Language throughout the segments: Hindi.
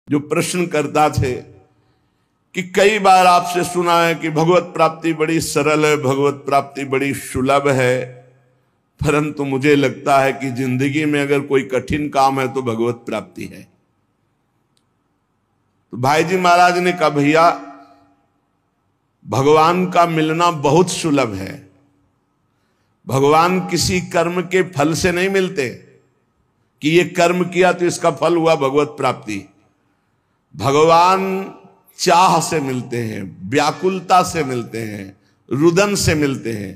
जो प्रश्न करता थे कि कई बार आपसे सुना है कि भगवत प्राप्ति बड़ी सरल है, भगवत प्राप्ति बड़ी सुलभ है, परंतु मुझे लगता है कि जिंदगी में अगर कोई कठिन काम है तो भगवत प्राप्ति है। तो भाई जी महाराज ने कहा, भैया भगवान का मिलना बहुत सुलभ है। भगवान किसी कर्म के फल से नहीं मिलते कि ये कर्म किया तो इसका फल हुआ भगवत प्राप्ति। भगवान चाह से मिलते हैं, व्याकुलता से मिलते हैं, रुदन से मिलते हैं।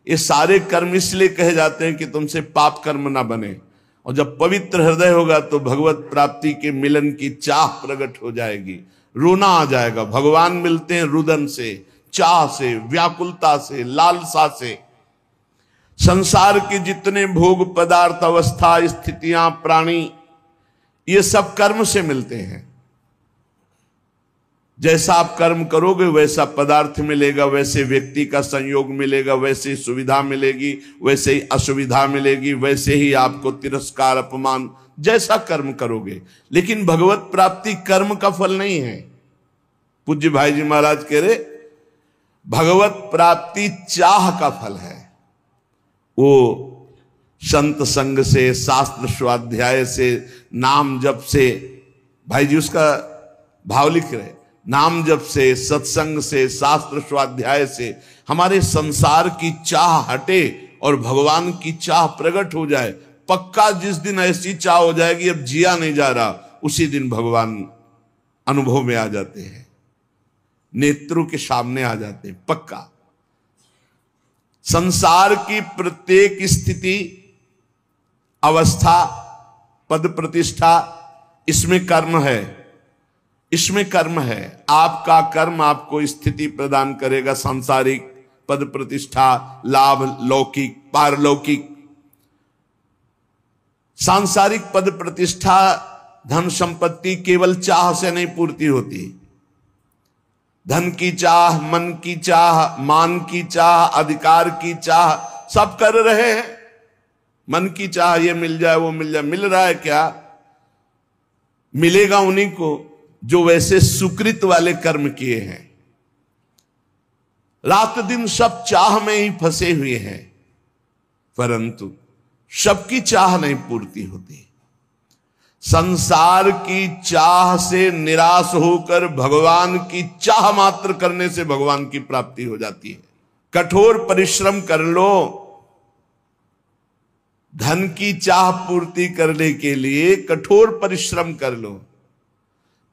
ये सारे कर्म इसलिए कहे जाते हैं कि तुमसे पाप कर्म ना बने, और जब पवित्र हृदय होगा तो भगवत प्राप्ति के मिलन की चाह प्रकट हो जाएगी, रोना आ जाएगा। भगवान मिलते हैं रुदन से, चाह से, व्याकुलता से, लालसा से। संसार के जितने भोग पदार्थ, अवस्था, स्थितियां, प्राणी, ये सब कर्म से मिलते हैं। जैसा आप कर्म करोगे वैसा पदार्थ मिलेगा, वैसे व्यक्ति का संयोग मिलेगा, वैसे सुविधा मिलेगी, वैसे ही असुविधा मिलेगी, वैसे ही आपको तिरस्कार, अपमान, जैसा कर्म करोगे। लेकिन भगवत प्राप्ति कर्म का फल नहीं है। पूज्य भाई जी महाराज कह रहे भगवत प्राप्ति चाह का फल है। वो संत संग से, शास्त्र स्वाध्याय से, नाम जप से, भाई जी उसका भाव लिख रहे, नाम जप से, सत्संग से, शास्त्र स्वाध्याय से हमारे संसार की चाह हटे और भगवान की चाह प्रकट हो जाए। पक्का जिस दिन ऐसी चाह हो जाएगी अब जिया नहीं जा रहा, उसी दिन भगवान अनुभव में आ जाते हैं, नेत्रों के सामने आ जाते हैं, पक्का। संसार की प्रत्येक स्थिति, अवस्था, पद प्रतिष्ठा, इसमें कर्म है, इसमें कर्म है। आपका कर्म आपको स्थिति प्रदान करेगा, सांसारिक पद प्रतिष्ठा, लाभ, लौकिक, पारलौकिक। सांसारिक पद प्रतिष्ठा, धन संपत्ति केवल चाह से नहीं पूर्ति होती। धन की चाह, मन की चाह, मान की चाह, अधिकार की चाह, सब कर रहे हैं। मन की चाह ये मिल जाए, वो मिल जाए, मिल रहा है क्या? मिलेगा उन्हीं को जो वैसे सुकृत वाले कर्म किए हैं। रात दिन सब चाह में ही फंसे हुए हैं, परंतु सबकी चाह नहीं पूर्ति होती। संसार की चाह से निराश होकर भगवान की चाह मात्र करने से भगवान की प्राप्ति हो जाती है। कठोर परिश्रम कर लो धन की चाह पूर्ति करने के लिए, कठोर परिश्रम कर लो,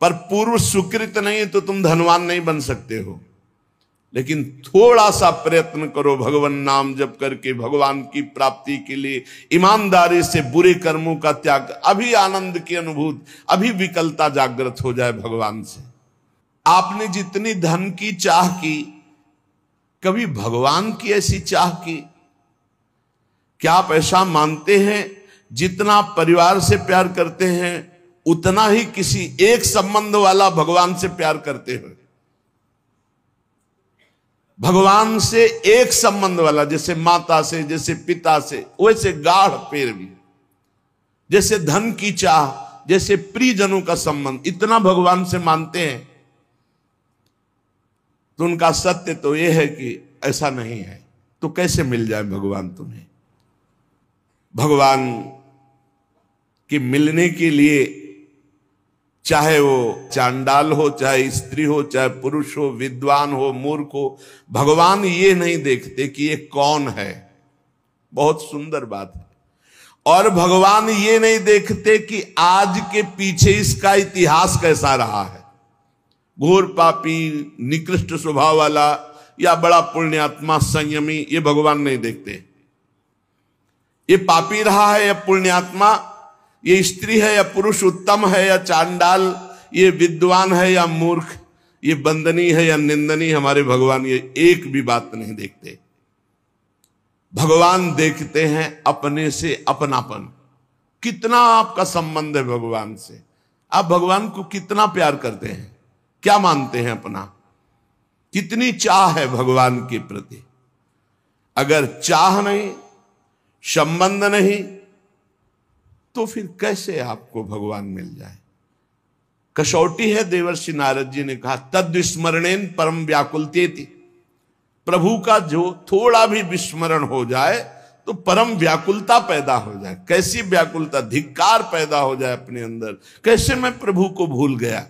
पर पूर्व सुकृत नहीं है तो तुम धनवान नहीं बन सकते हो। लेकिन थोड़ा सा प्रयत्न करो भगवान नाम जप करके भगवान की प्राप्ति के लिए, ईमानदारी से बुरे कर्मों का त्याग, अभी आनंद की अनुभूति, अभी विकलता जागृत हो जाए भगवान से। आपने जितनी धन की चाह की, कभी भगवान की ऐसी चाह की? क्या आप ऐसा मानते हैं जितना परिवार से प्यार करते हैं उतना ही किसी एक संबंध वाला भगवान से प्यार करते हो? भगवान से एक संबंध वाला, जैसे माता से, जैसे पिता से, वैसे गाढ़ प्रेम भी, जैसे धन की चाह, जैसे प्रियजनों का संबंध, इतना भगवान से मानते हैं। तो उनका सत्य तो यह है कि ऐसा नहीं है। तो कैसे मिल जाए भगवान तुम्हें? भगवान के मिलने के लिए, चाहे वो चांडाल हो, चाहे स्त्री हो, चाहे पुरुष हो, विद्वान हो, मूर्ख हो, भगवान ये नहीं देखते कि ये कौन है। बहुत सुंदर बात है। और भगवान ये नहीं देखते कि आज के पीछे इसका इतिहास कैसा रहा है, घोर पापी, निकृष्ट स्वभाव वाला या बड़ा पुण्यात्मा, संयमी, ये भगवान नहीं देखते। ये पापी रहा है या पुण्यात्मा, ये स्त्री है या पुरुष उत्तम है या चांडाल, ये विद्वान है या मूर्ख, ये वंदनीय है या निंदनीय, हमारे भगवान ये एक भी बात नहीं देखते। भगवान देखते हैं अपने से अपनापन। कितना आपका संबंध है भगवान से? आप भगवान को कितना प्यार करते हैं? क्या मानते हैं अपना? कितनी चाह है भगवान के प्रति? अगर चाह नहीं, संबंध नहीं, तो फिर कैसे आपको भगवान मिल जाए? कसौटी है। देवर्षि नारद जी ने कहा तद विस्मरणेन परम व्याकुलतेति, प्रभु का जो थोड़ा भी विस्मरण हो जाए तो परम व्याकुलता पैदा हो जाए। कैसी व्याकुलता? धिक्कार पैदा हो जाए अपने अंदर, कैसे मैं प्रभु को भूल गया।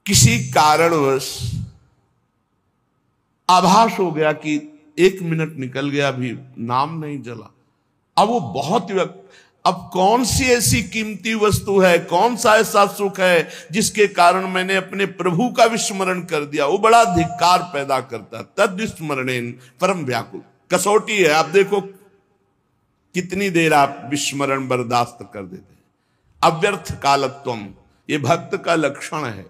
किसी कारणवश आभास हो गया कि 1 मिनट निकल गया, अभी नाम नहीं जला। अब वो बहुत, अब कौन सी ऐसी कीमती वस्तु है, कौन सा ऐसा सुख है जिसके कारण मैंने अपने प्रभु का विस्मरण कर दिया? वो बड़ा धिक्कार पैदा करता। तद विस्मरणेन परम व्याकुल, कसौटी है। आप देखो कितनी देर आप विस्मरण बर्दाश्त कर देते हैं। अव्यर्थ कालत्वम, ये भक्त का लक्षण है।